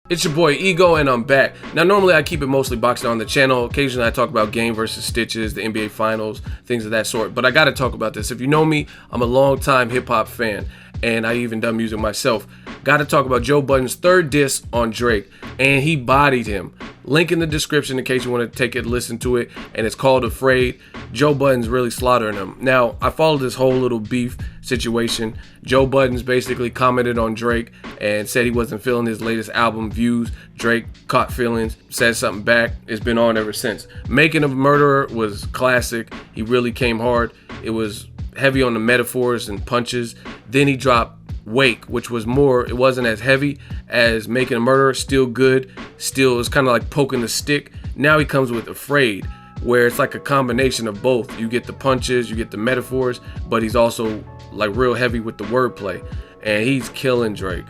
It's your boy Ego, and I'm back. Now, normally I keep it mostly boxing on the channel. Occasionally I talk about Game versus Stitches, the NBA Finals, things of that sort. But I gotta talk about this. If you know me, I'm a long-time hip-hop fan, and I even done music myself. Gotta talk about Joe Budden's third diss on Drake, and he bodied him. Link in the description in case you want to take it, listen to it, and it's called Afraid. Joe Budden's really slaughtering him. Now, I followed this whole little beef situation. Joe Budden's basically commented on Drake and said he wasn't feeling his latest album, Views. Drake caught feelings, said something back. It's been on ever since. Making a Murderer was classic. He really came hard. It was heavy on the metaphors and punches. Then he dropped Wake, which was more, it wasn't as heavy as Making a Murderer, still good, still is kind of like poking the stick. Now he comes with Afraid, where it's like a combination of both. You get the punches, you get the metaphors, but he's also like real heavy with the wordplay, and he's killing Drake.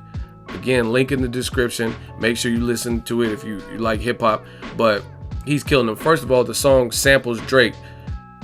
Again, link in the description. Make sure you listen to it if you like hip hop, but he's killing him. First of all, the song samples Drake,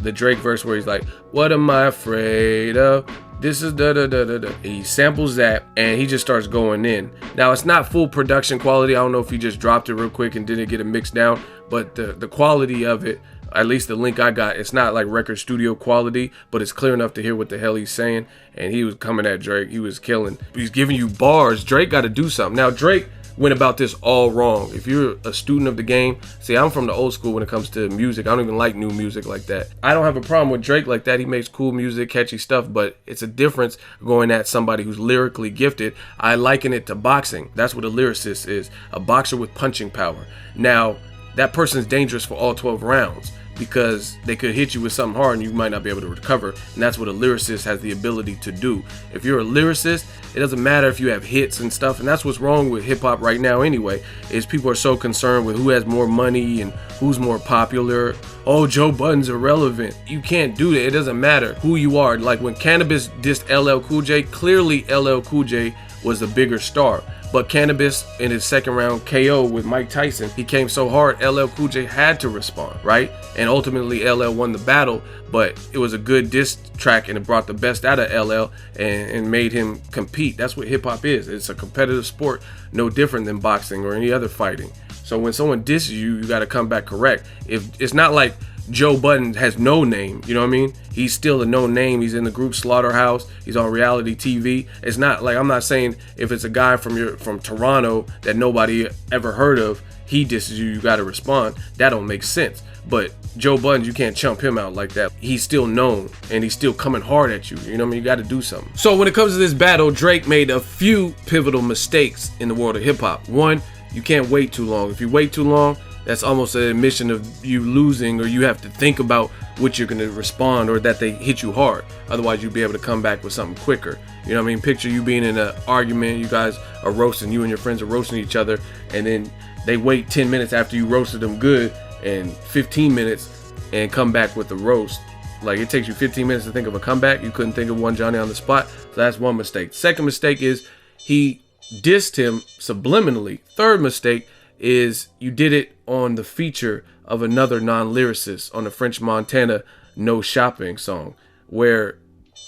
the Drake verse where he's like, "What am I afraid of? This is da da da da da." He samples that and he just starts going in. Now, it's not full production quality. I don't know if he just dropped it real quick and didn't get it mixed down, but the quality of it, at least the link I got, it's not like record studio quality, but it's clear enough to hear what the hell he's saying. And he was coming at Drake. He was killing. He's giving you bars. Drake got to do something. Now, Drake went about this all wrong. If you're a student of the game, see, I'm from the old school when it comes to music. I don't even like new music like that. I don't have a problem with Drake like that. He makes cool music, catchy stuff, but it's a difference going at somebody who's lyrically gifted. I liken it to boxing. That's what a lyricist is, a boxer with punching power. Now, that person's dangerous for all 12 rounds because they could hit you with something hard and you might not be able to recover, and that's what a lyricist has the ability to do. If you're a lyricist, it doesn't matter if you have hits and stuff, and that's what's wrong with hip-hop right now anyway, is people are so concerned with who has more money and who's more popular. Oh, Joe Budden's irrelevant. You can't do that. It doesn't matter who you are. Like when Cannabis dissed LL Cool J, clearly LL Cool J was the bigger star. But Cannabis in his second round KO with Mike Tyson, he came so hard, LL Cool J had to respond, right? And ultimately LL won the battle, but it was a good diss track and it brought the best out of LL and made him compete. That's what hip hop is. It's a competitive sport, no different than boxing or any other fighting. So when someone disses you, you got to come back correct. If it's not like Joe Budden has no name, you know what I mean? He's still a known name. He's in the group Slaughterhouse. He's on reality TV. It's not like, I'm not saying if it's a guy from Toronto that nobody ever heard of, he disses you, you got to respond. That don't make sense. But Joe Budden, you can't chump him out like that. He's still known and he's still coming hard at you. You know what I mean? You got to do something. So when it comes to this battle, Drake made a few pivotal mistakes in the world of hip hop. One, you can't wait too long. If you wait too long, that's almost an admission of you losing, or you have to think about what you're going to respond, or that they hit you hard. Otherwise, you'd be able to come back with something quicker. You know what I mean? Picture you being in an argument, you guys are roasting, you and your friends are roasting each other, and then they wait 10 minutes after you roasted them good, and 15 minutes, and come back with the roast. Like, it takes you 15 minutes to think of a comeback. You couldn't think of one, Johnny, on the spot. So that's one mistake. Second mistake is he dissed him subliminally. Third mistake is you did it on the feature of another non-lyricist on the French Montana No Shopping song, where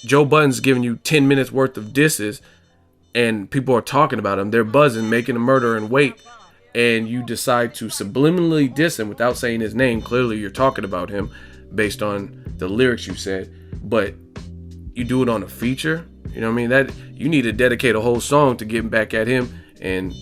Joe Budden's giving you 10 minutes worth of disses and people are talking about him. They're buzzing, Making a Murderer and Wake, and you decide to subliminally diss him without saying his name. Clearly you're talking about him based on the lyrics you said, but you do it on a feature. You know what I mean? That you need to dedicate a whole song to getting back at him and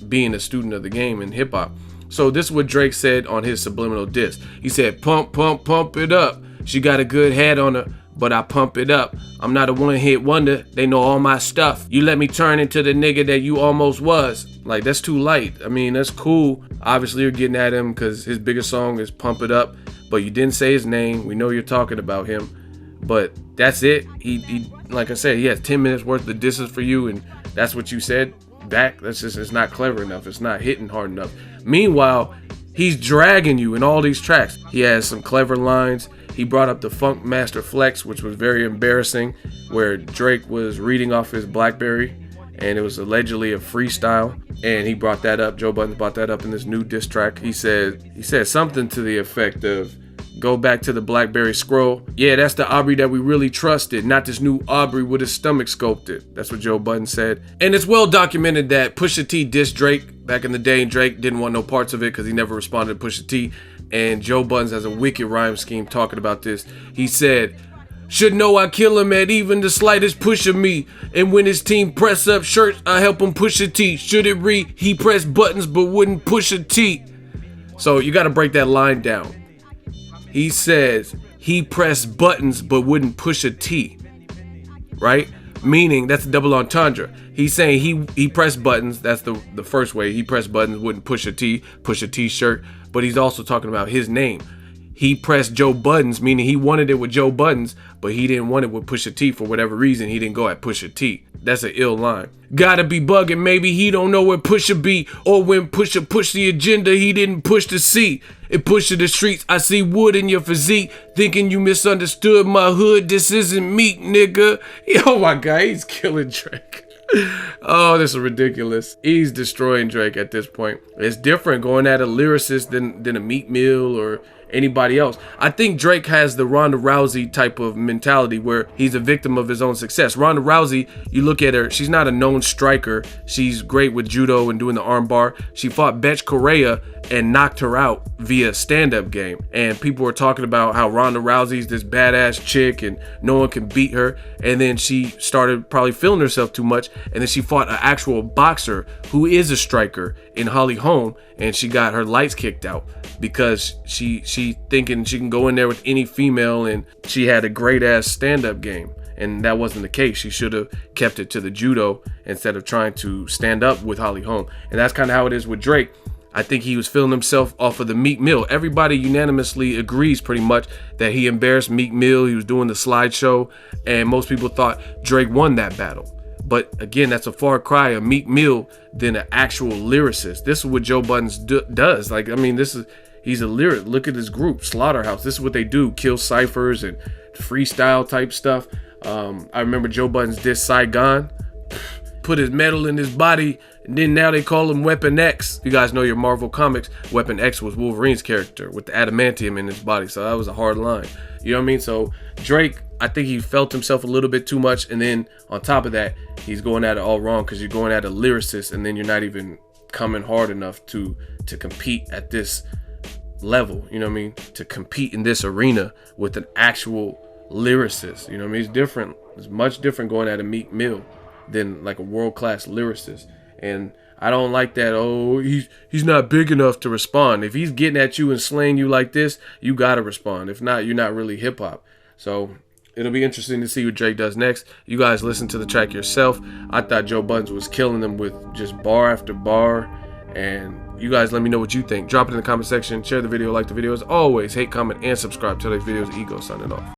being a student of the game in hip hop. So this is what Drake said on his subliminal diss. He said, "Pump, pump, pump it up. She got a good head on her, but I pump it up. I'm not a one-hit wonder. They know all my stuff. You let me turn into the nigga that you almost was." Like, that's too light. I mean, that's cool. Obviously, you're getting at him because his biggest song is Pump It Up, but you didn't say his name. We know you're talking about him, but that's it. He like I said, he has 10 minutes worth of disses for you, and that's what you said back. That's just, it's not clever enough. It's not hitting hard enough. Meanwhile, he's dragging you in all these tracks. He has some clever lines. He brought up the Funk Master Flex, which was very embarrassing, where Drake was reading off his BlackBerry and it was allegedly a freestyle, and he brought that up. Joe Budden brought that up in this new diss track. He said something to the effect of, Go back to the BlackBerry scroll. Yeah, that's the Aubrey that we really trusted, not this new Aubrey with his stomach sculpted. That's what Joe Budden said. And it's well documented that Pusha T dissed Drake back in the day, and Drake didn't want no parts of it because he never responded to Pusha T. And Joe Budden has a wicked rhyme scheme talking about this. He said, "Should know I kill him at even the slightest push of me. And when his team press up shirts, I help him push a T. Should it read, he pressed buttons but wouldn't push a T?" So you got to break that line down. He says he pressed buttons but wouldn't push a T, right? Meaning that's a double entendre. He's saying he pressed buttons. That's the first way. He pressed buttons, wouldn't push a T-shirt. But he's also talking about his name. He pressed Joe Budden's, meaning he wanted it with Joe Budden's, but he didn't want it with Pusha T for whatever reason. He didn't go at Pusha T. That's an ill line. Gotta be bugging. Maybe he don't know where Pusha be, or when Pusha push the agenda, he didn't push the C. It pushed the streets. I see wood in your physique, thinking you misunderstood my hood. This isn't meek, nigga. Oh my God, he's killing Drake. Oh, this is ridiculous. He's destroying Drake at this point. It's different going at a lyricist than a Meek Mill or anybody else. I think Drake has the Ronda Rousey type of mentality where he's a victim of his own success. Ronda Rousey, you look at her, she's not a known striker. She's great with judo and doing the arm bar. She fought Betch Correa and knocked her out via stand-up game. And people were talking about how Ronda Rousey's this badass chick and no one can beat her. And then she started probably feeling herself too much. And then she fought an actual boxer who is a striker in Holly Holm, and she got her lights kicked out because she thinking she can go in there with any female, and she had a great ass stand-up game. And that wasn't the case. She should have kept it to the judo instead of trying to stand up with Holly Holm. And that's kind of how it is with Drake. I think he was feeling himself off of the Meek Mill. Everybody unanimously agrees pretty much that he embarrassed Meek Mill. He was doing the slideshow, and most people thought Drake won that battle. But again, that's a far cry of Meek Mill than an actual lyricist. This is what Joe Budden does. Like, I mean, he's a lyric. Look at his group, Slaughterhouse. This is what they do, kill ciphers and freestyle type stuff. I remember Joe Budden's diss Saigon, put his metal in his body, and then now they call him Weapon X. You guys know your Marvel comics, Weapon X was Wolverine's character with the adamantium in his body, so that was a hard line. You know what I mean? So Drake, I think he felt himself a little bit too much, and then on top of that, he's going at it all wrong because you're going at a lyricist, and then you're not even coming hard enough to compete at this level. You know what I mean? To compete in this arena with an actual lyricist. You know what I mean? It's different. It's much different going at a Meek Mill than like a world-class lyricist. And I don't like that, oh, he's not big enough to respond. If he's getting at you and slaying you like this, you gotta respond. If not, you're not really hip-hop. So it'll be interesting to see what Drake does next. You guys listen to the track yourself. I thought Joe Budden was killing them with just bar after bar. And you guys let me know what you think. Drop it in the comment section. Share the video, like the video. As always, hate, comment, and subscribe to today's videos. Ego signing off.